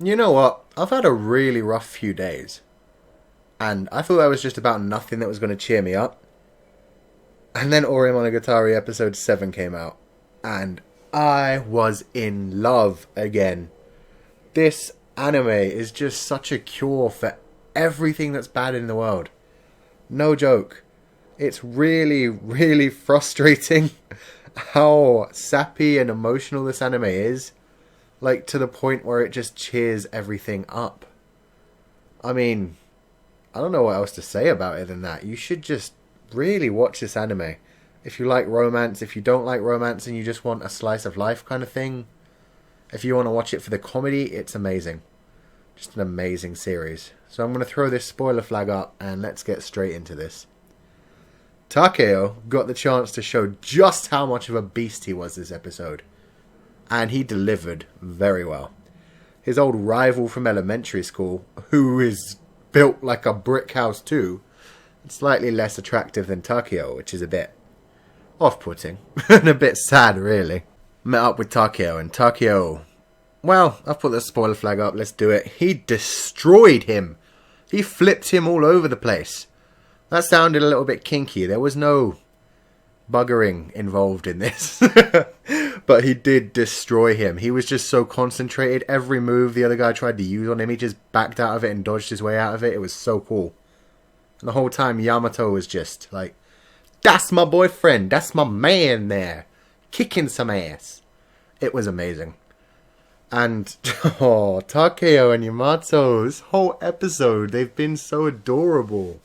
You know what? I've had a really rough few days. And I thought that was just about nothing that was going to cheer me up. And then Ori Monogatari episode 7 came out. And I was in love again. This anime is just such a cure for everything that's bad in the world. No joke. It's really, really frustrating how sappy and emotional this anime is. Like, to the point where it just cheers everything up. I mean, I don't know what else to say about it than that. You should just really watch this anime. If you like romance, if you don't like romance and you just want a slice of life kind of thing, if you want to watch it for the comedy, it's amazing. Just an amazing series. So I'm going to throw this spoiler flag up and let's get straight into this. TaK.O got the chance to show just how much of a beast he was this episode. And he delivered very well. His old rival from elementary school, who is built like a brick house too, slightly less attractive than TaK.O, which is a bit off-putting and a bit sad, really. Met up with TaK.O, and TaK.O, well, I've put the spoiler flag up, let's do it. He destroyed him. He flipped him all over the place. That sounded a little bit kinky. There was no buggering involved in this. But he did destroy him. He was just so concentrated. Every move the other guy tried to use on him, he just backed out of it and dodged his way out of it. It was so cool. And the whole time Yamato was just like, that's my boyfriend. That's my man there. Kicking some ass. It was amazing. And, oh, TaK.O and Yamato, this whole episode, they've been so adorable.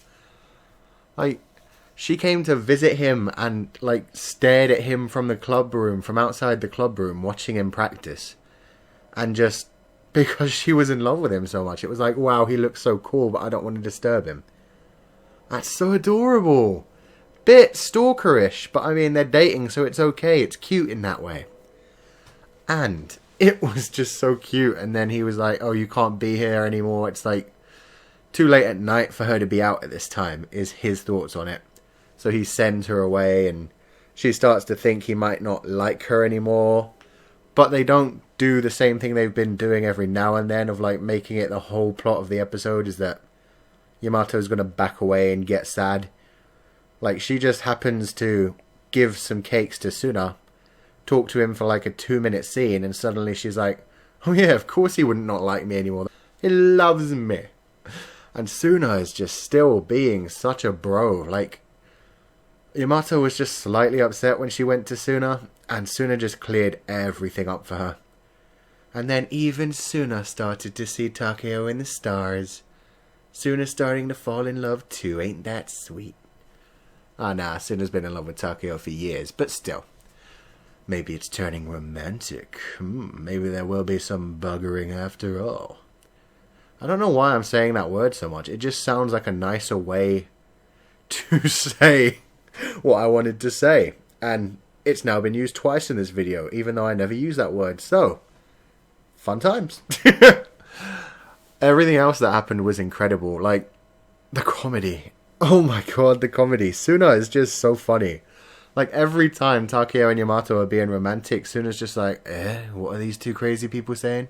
Like, she came to visit him and, like, stared at him from the club room, from outside the club room, watching him practice. And just, because she was in love with him so much, it was like, wow, he looks so cool, but I don't want to disturb him. That's so adorable. Bit stalkerish, but I mean, they're dating, so it's okay. It's cute in that way. And it was just so cute. And then he was like, oh, you can't be here anymore. It's like too late at night for her to be out at this time, is his thoughts on it. So he sends her away and she starts to think he might not like her anymore. But they don't do the same thing they've been doing every now and then of like making it the whole plot of the episode is that Yamato's going to back away and get sad. Like, she just happens to give some cakes to Suna, talk to him for like a 2-minute scene, and suddenly she's like, oh yeah, of course he wouldn't not like me anymore. He loves me. And Suna is just still being such a bro. Like, Yamato was just slightly upset when she went to Suna, and Suna just cleared everything up for her. And then even Suna started to see TaK.O in the stars. Suna starting to fall in love too, ain't that sweet? Ah, nah, Suna's been in love with TaK.O for years, but still. Maybe it's turning romantic. Maybe there will be some buggering after all. I don't know why I'm saying that word so much. It just sounds like a nicer way to say what I wanted to say. And it's now been used twice in this video, even though I never use that word. So, fun times. Everything else that happened was incredible. Like, the comedy. Oh my god, the comedy. Suna is just so funny. Like, every time TaK.O and Yamato are being romantic, Suna's just like, what are these two crazy people saying?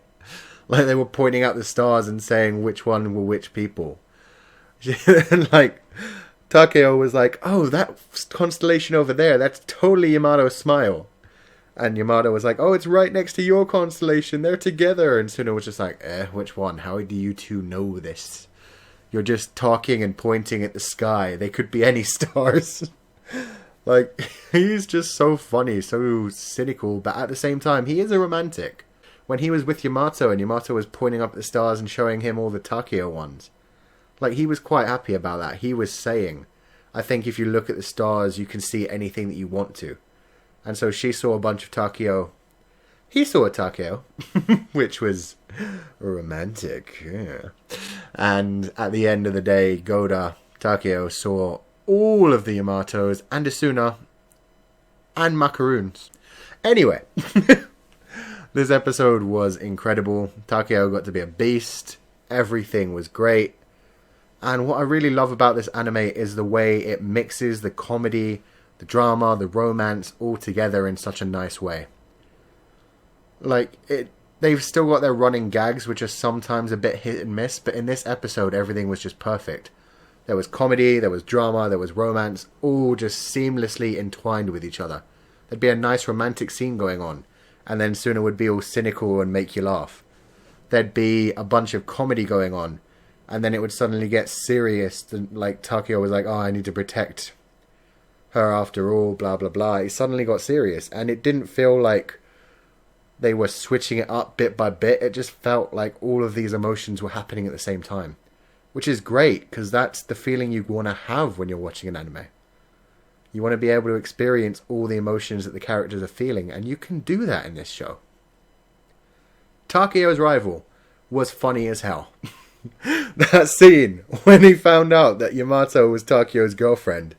Like, they were pointing out the stars and saying which one were which people. And, like, TaK.O was like, oh, that constellation over there, that's totally Yamato's smile. And Yamato was like, oh, it's right next to your constellation, they're together. And Suna was just like, which one? How do you two know this? You're just talking and pointing at the sky. They could be any stars. Like, he's just so funny, so cynical, but at the same time, he is a romantic. When he was with Yamato and Yamato was pointing up at the stars and showing him all the TaK.O ones, like, he was quite happy about that. He was saying, I think if you look at the stars, you can see anything that you want to. And so she saw a bunch of TaK.O. He saw a TaK.O, which was romantic, yeah. And at the end of the day, Goda, TaK.O, saw all of the Yamatos and Asuna and macaroons. Anyway, this episode was incredible. TaK.O got to be a beast. Everything was great. And what I really love about this anime is the way it mixes the comedy, the drama, the romance all together in such a nice way. Like, they've still got their running gags, which are sometimes a bit hit and miss, but in this episode, everything was just perfect. There was comedy, there was drama, there was romance, all just seamlessly entwined with each other. There'd be a nice romantic scene going on, and then soon it would be all cynical and make you laugh. There'd be a bunch of comedy going on, and then it would suddenly get serious. Like, TaK.O was like, oh, I need to protect her after all, blah, blah, blah. It suddenly got serious, and it didn't feel like they were switching it up bit by bit. It just felt like all of these emotions were happening at the same time. Which is great, because that's the feeling you want to have when you're watching an anime. You want to be able to experience all the emotions that the characters are feeling, and you can do that in this show. TaK.O's rival was funny as hell. That scene, when he found out that Yamato was TaK.O's girlfriend,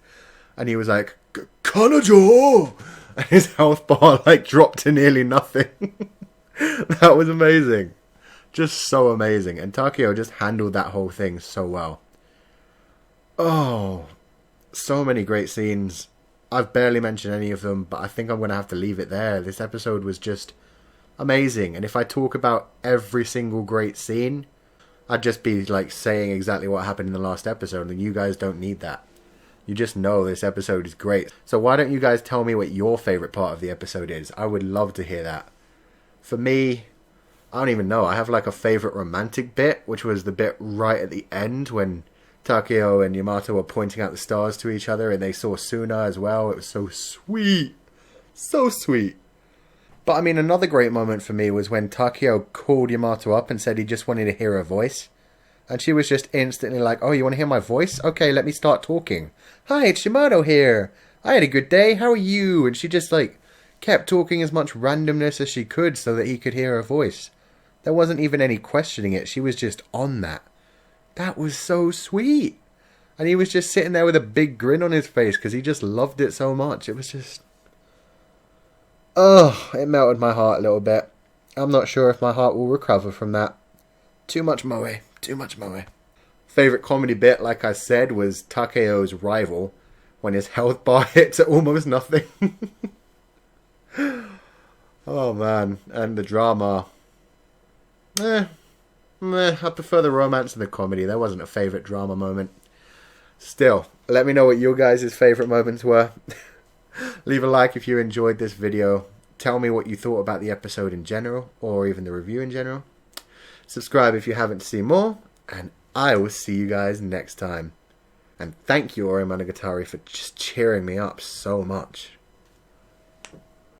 and he was like, Kanojo! And his health bar, like, dropped to nearly nothing. That was amazing. Just so amazing. And TaK.O just handled that whole thing so well. Oh, so many great scenes. I've barely mentioned any of them, but I think I'm going to have to leave it there. This episode was just amazing. And if I talk about every single great scene, I'd just be like saying exactly what happened in the last episode, and you guys don't need that. You just know this episode is great. So why don't you guys tell me what your favourite part of the episode is? I would love to hear that. For me, I don't even know. I have like a favourite romantic bit, which was the bit right at the end when TaK.O and Yamato were pointing out the stars to each other and they saw Suna as well. It was so sweet. So sweet. But I mean, another great moment for me was when TaK.O called Yamato up and said he just wanted to hear her voice. And she was just instantly like, oh, you want to hear my voice? Okay, let me start talking. Hi, it's Yamato here. I had a good day. How are you? And she just like kept talking as much randomness as she could so that he could hear her voice. There wasn't even any questioning it. She was just on that. That was so sweet. And he was just sitting there with a big grin on his face because he just loved it so much. It was just... oh, it melted my heart a little bit. I'm not sure if my heart will recover from that. Too much moe. Too much moe. Favourite comedy bit, like I said, was TaK.O's rival when his health bar hit to almost nothing. Oh man. And the drama... I prefer the romance and the comedy. There wasn't a favourite drama moment. Still, let me know what your guys' favourite moments were. Leave a like if you enjoyed this video. Tell me what you thought about the episode in general, or even the review in general. Subscribe if you haven't to see more, and I will see you guys next time. And thank you, Monogatari, for just cheering me up so much.